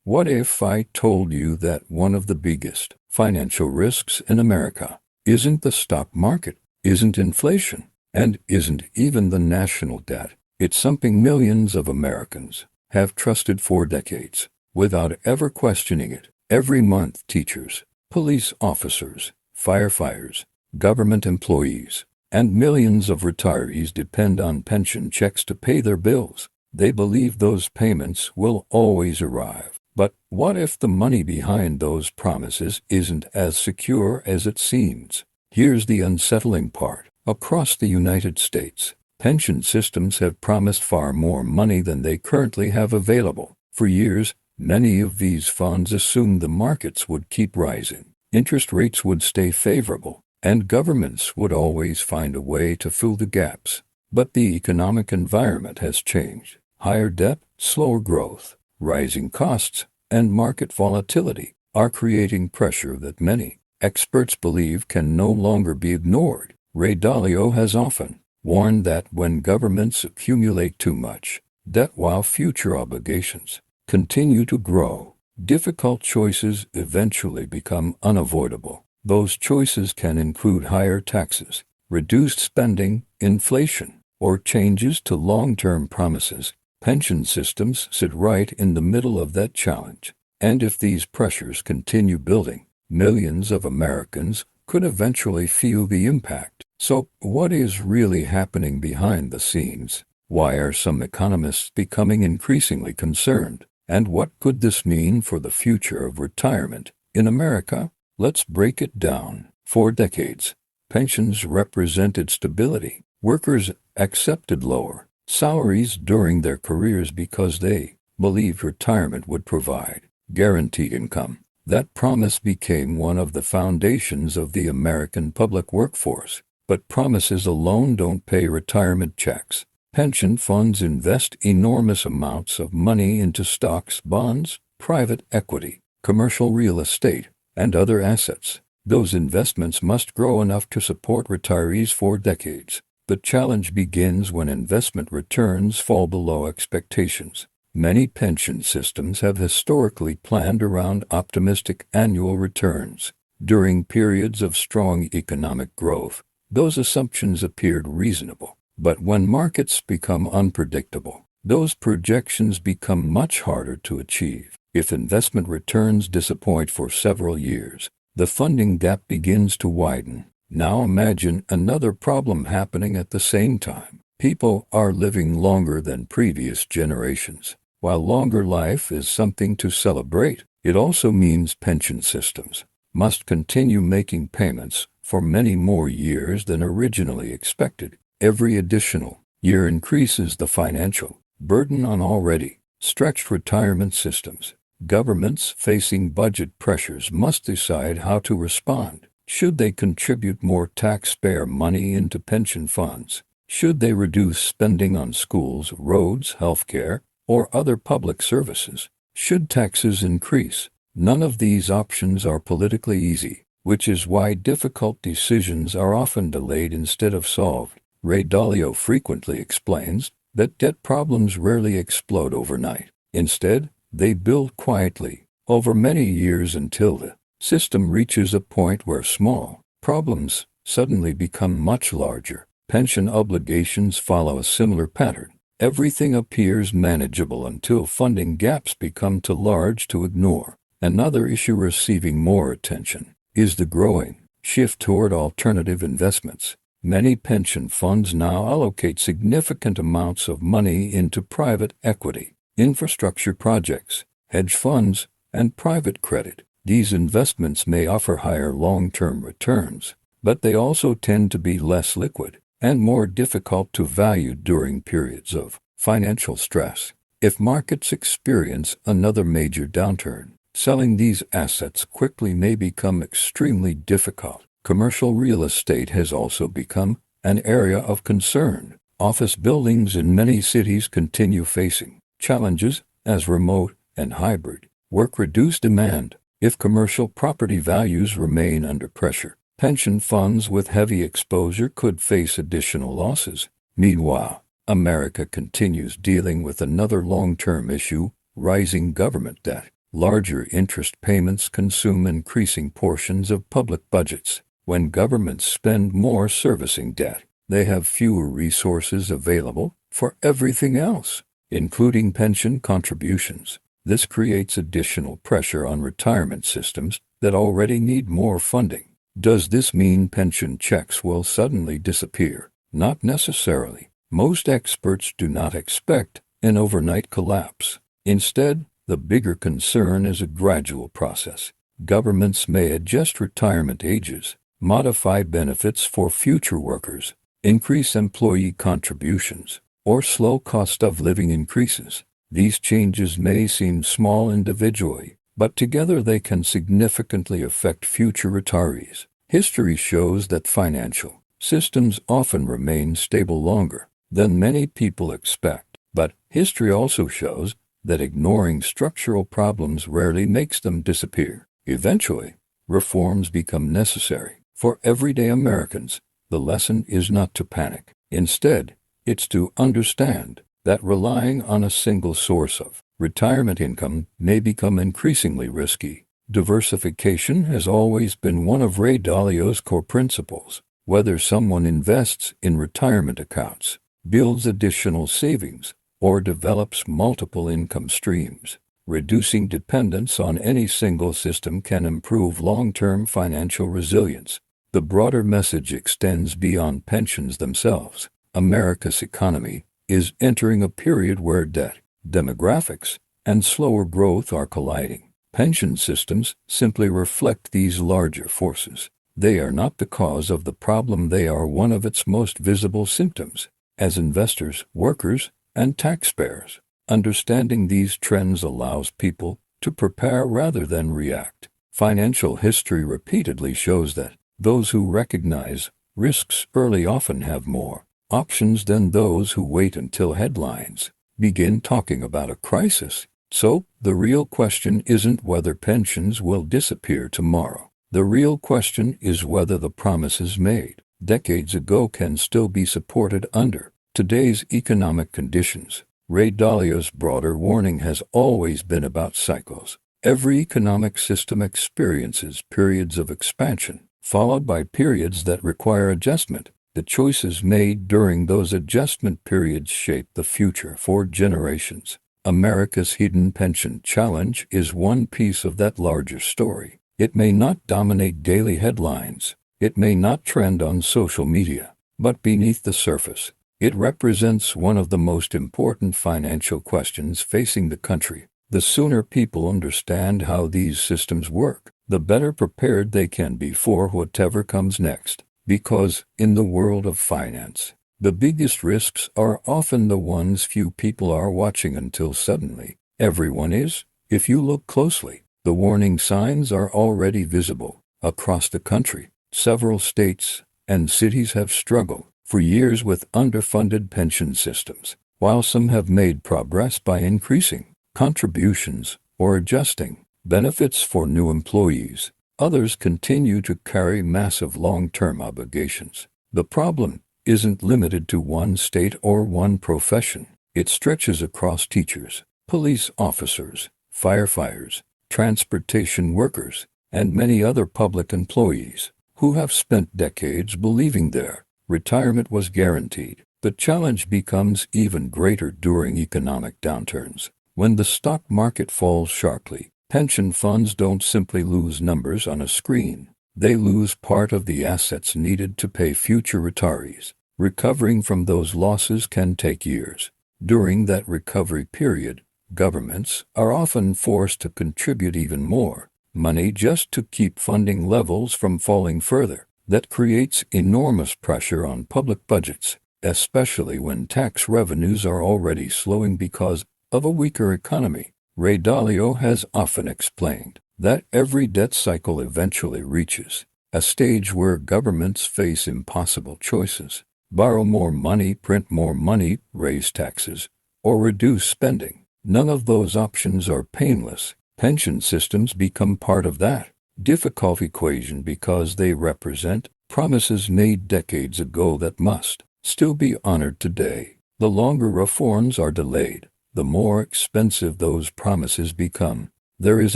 What if I told you that one of the biggest financial risks in America isn't the stock market, isn't inflation, and isn't even the national debt? It's something millions of Americans have trusted for decades without ever questioning it. Every month, teachers, police officers, firefighters, government employees, and millions of retirees depend on pension checks to pay their bills. They believe those payments will always arrive. But what if the money behind those promises isn't as secure as it seems? Here's the unsettling part. Across the United States, pension systems have promised far more money than they currently have available. For years, many of these funds assumed the markets would keep rising, interest rates would stay favorable, and governments would always find a way to fill the gaps. But the economic environment has changed. Higher debt, slower growth, rising costs, and market volatility are creating pressure that many experts believe can no longer be ignored. Ray Dalio has often warned that when governments accumulate too much debt while future obligations continue to grow, difficult choices eventually become unavoidable. Those choices can include higher taxes, reduced spending, inflation, or changes to long-term promises. Pension systems sit right in the middle of that challenge, and if these pressures continue building, millions of Americans could eventually feel the impact. So, what is really happening behind the scenes? Why are some economists becoming increasingly concerned? And what could this mean for the future of retirement in America? Let's break it down. For decades, pensions represented stability. Workers accepted lower salaries during their careers because they believed retirement would provide guaranteed income. That promise became one of the foundations of the American public workforce. But promises alone don't pay retirement checks. Pension funds invest enormous amounts of money into stocks, bonds, private equity, commercial real estate, and other assets. Those investments must grow enough to support retirees for decades. The challenge begins when investment returns fall below expectations. Many pension systems have historically planned around optimistic annual returns. During periods of strong economic growth, those assumptions appeared reasonable. But when markets become unpredictable, those projections become much harder to achieve. If investment returns disappoint for several years, the funding gap begins to widen. Now imagine another problem happening at the same time. People are living longer than previous generations. While longer life is something to celebrate, it also means pension systems must continue making payments for many more years than originally expected. Every additional year increases the financial burden on already stretched retirement systems. Governments facing budget pressures must decide how to respond. Should they contribute more taxpayer money into pension funds? Should they reduce spending on schools, roads, healthcare, or other public services? Should taxes increase? None of these options are politically easy, which is why difficult decisions are often delayed instead of solved. Ray Dalio frequently explains that debt problems rarely explode overnight. Instead, they build quietly over many years until the system reaches a point where small problems suddenly become much larger. Pension obligations follow a similar pattern. Everything appears manageable until funding gaps become too large to ignore. Another issue receiving more attention is the growing shift toward alternative investments. Many pension funds now allocate significant amounts of money into private equity, infrastructure projects, hedge funds, and private credit. These investments may offer higher long-term returns, but they also tend to be less liquid and more difficult to value during periods of financial stress. If markets experience another major downturn, selling these assets quickly may become extremely difficult. Commercial real estate has also become an area of concern. Office buildings in many cities continue facing challenges as remote and hybrid work reduce demand. If commercial property values remain under pressure, pension funds with heavy exposure could face additional losses. Meanwhile, America continues dealing with another long-term issue, rising government debt. Larger interest payments consume increasing portions of public budgets. When governments spend more servicing debt, they have fewer resources available for everything else, including pension contributions. This creates additional pressure on retirement systems that already need more funding. Does this mean pension checks will suddenly disappear? Not necessarily. Most experts do not expect an overnight collapse. Instead, the bigger concern is a gradual process. Governments may adjust retirement ages, modify benefits for future workers, increase employee contributions, or slow cost of living increases. These changes may seem small individually, but together they can significantly affect future retirees. History shows that financial systems often remain stable longer than many people expect, but history also shows that ignoring structural problems rarely makes them disappear. Eventually, reforms become necessary. For everyday Americans, the lesson is not to panic. Instead, it's to understand that relying on a single source of retirement income may become increasingly risky. Diversification has always been one of Ray Dalio's core principles. Whether someone invests in retirement accounts, builds additional savings, or develops multiple income streams, reducing dependence on any single system can improve long-term financial resilience. The broader message extends beyond pensions themselves. America's economy is entering a period where debt, demographics, and slower growth are colliding. Pension systems simply reflect these larger forces. They are not the cause of the problem, they are one of its most visible symptoms. As investors, workers, and taxpayers, understanding these trends allows people to prepare rather than react. Financial history repeatedly shows that those who recognize risks early often have more options than those who wait until headlines begin talking about a crisis. So, the real question isn't whether pensions will disappear tomorrow. The real question is whether the promises made decades ago can still be supported under today's economic conditions. Ray Dalio's broader warning has always been about cycles. Every economic system experiences periods of expansion, followed by periods that require adjustment. The choices made during those adjustment periods shape the future for generations. America's hidden pension challenge is one piece of that larger story. It may not dominate daily headlines. It may not trend on social media. But beneath the surface, it represents one of the most important financial questions facing the country. The sooner people understand how these systems work, the better prepared they can be for whatever comes next. Because, in the world of finance, the biggest risks are often the ones few people are watching until suddenly everyone is. If you look closely, the warning signs are already visible. Across the country, several states and cities have struggled for years with underfunded pension systems. While some have made progress by increasing contributions or adjusting benefits for new employees, others continue to carry massive long-term obligations. The problem isn't limited to one state or one profession. It stretches across teachers, police officers, firefighters, transportation workers, and many other public employees who have spent decades believing their retirement was guaranteed. The challenge becomes even greater during economic downturns. When the stock market falls sharply, pension funds don't simply lose numbers on a screen. They lose part of the assets needed to pay future retirees. Recovering from those losses can take years. During that recovery period, governments are often forced to contribute even more money just to keep funding levels from falling further. That creates enormous pressure on public budgets, especially when tax revenues are already slowing because of a weaker economy. Ray Dalio has often explained that every debt cycle eventually reaches a stage where governments face impossible choices: borrow more money, print more money, raise taxes, or reduce spending. None of those options are painless. Pension systems become part of that difficult equation because they represent promises made decades ago that must still be honored today. The longer reforms are delayed, the more expensive those promises become. There is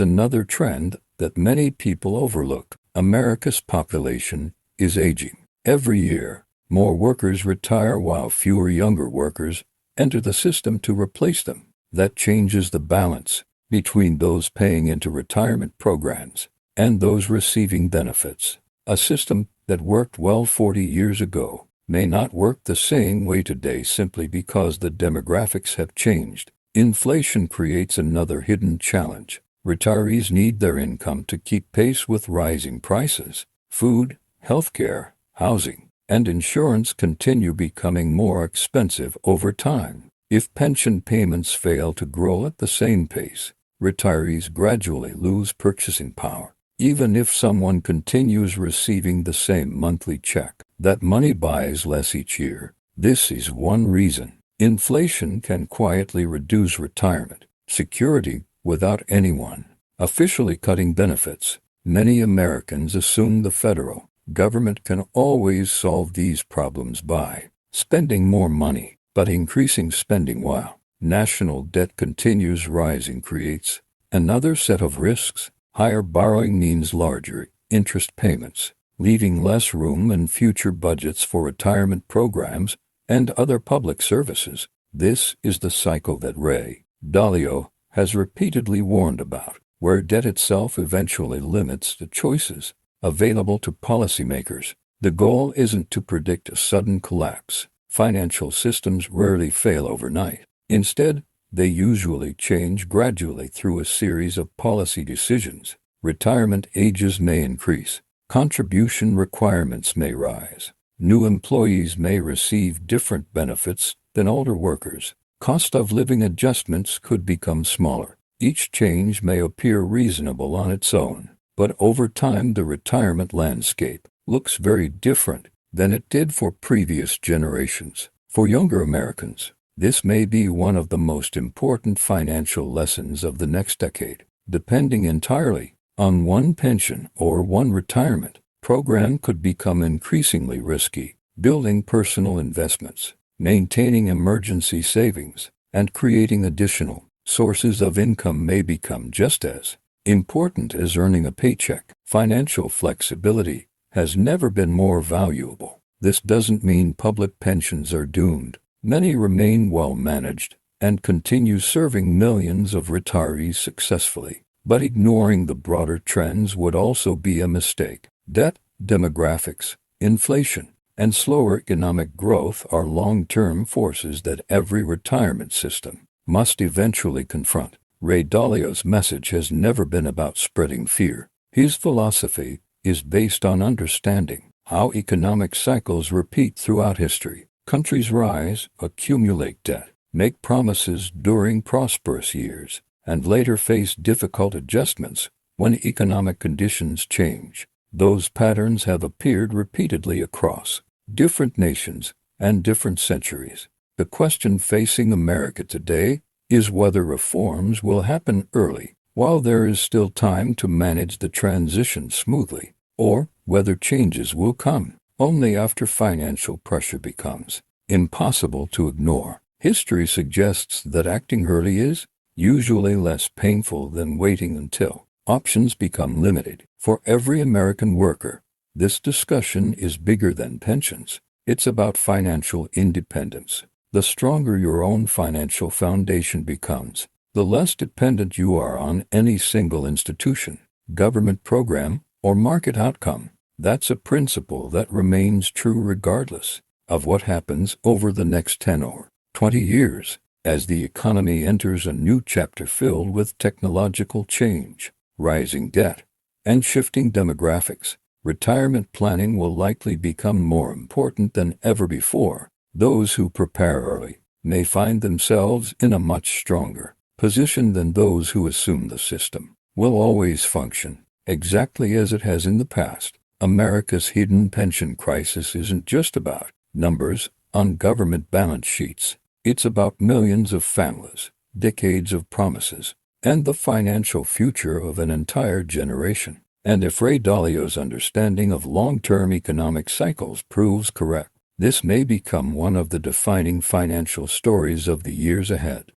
another trend that many people overlook. America's population is aging. Every year, more workers retire while fewer younger workers enter the system to replace them. That changes the balance between those paying into retirement programs and those receiving benefits. A system that worked well 40 years ago may not work the same way today simply because the demographics have changed. Inflation creates another hidden challenge. Retirees need their income to keep pace with rising prices. Food, healthcare, housing, and insurance continue becoming more expensive over time. If pension payments fail to grow at the same pace, retirees gradually lose purchasing power. Even if someone continues receiving the same monthly check, that money buys less each year. This is one reason inflation can quietly reduce retirement security without anyone officially cutting benefits. Many Americans assume the federal government can always solve these problems by spending more money, but increasing spending while national debt continues rising creates another set of risks. Higher borrowing means larger interest payments, leaving less room in future budgets for retirement programs and other public services. This is the cycle that Ray Dalio has repeatedly warned about, where debt itself eventually limits the choices available to policymakers. The goal isn't to predict a sudden collapse. Financial systems rarely fail overnight. Instead, they usually change gradually through a series of policy decisions. Retirement ages may increase. Contribution requirements may rise. New employees may receive different benefits than older workers. Cost of living adjustments could become smaller. Each change may appear reasonable on its own, but over time the retirement landscape looks very different than it did for previous generations. For younger Americans, this may be one of the most important financial lessons of the next decade. Depending entirely on one pension or one retirement program could become increasingly risky. Building personal investments, maintaining emergency savings, and creating additional sources of income may become just as important as earning a paycheck. Financial flexibility has never been more valuable. This doesn't mean public pensions are doomed. Many remain well managed and continue serving millions of retirees successfully. But ignoring the broader trends would also be a mistake. Debt, demographics, inflation, and slower economic growth are long-term forces that every retirement system must eventually confront. Ray Dalio's message has never been about spreading fear. His philosophy is based on understanding how economic cycles repeat throughout history. Countries rise, accumulate debt, make promises during prosperous years, and later face difficult adjustments when economic conditions change. Those patterns have appeared repeatedly across different nations and different centuries. The question facing America today is whether reforms will happen early, while there is still time to manage the transition smoothly, or whether changes will come only after financial pressure becomes impossible to ignore. History suggests that acting early is usually less painful than waiting until options become limited. For every American worker, this discussion is bigger than pensions. It's about financial independence. The stronger your own financial foundation becomes, the less dependent you are on any single institution, government program, or market outcome. That's a principle that remains true regardless of what happens over the next 10 or 20 years. As the economy enters a new chapter filled with technological change, rising debt, and shifting demographics, retirement planning will likely become more important than ever before. Those who prepare early may find themselves in a much stronger position than those who assume the system will always function exactly as it has in the past. America's hidden pension crisis isn't just about numbers on government balance sheets. It's about millions of families, decades of promises, and the financial future of an entire generation. And if Ray Dalio's understanding of long-term economic cycles proves correct, this may become one of the defining financial stories of the years ahead.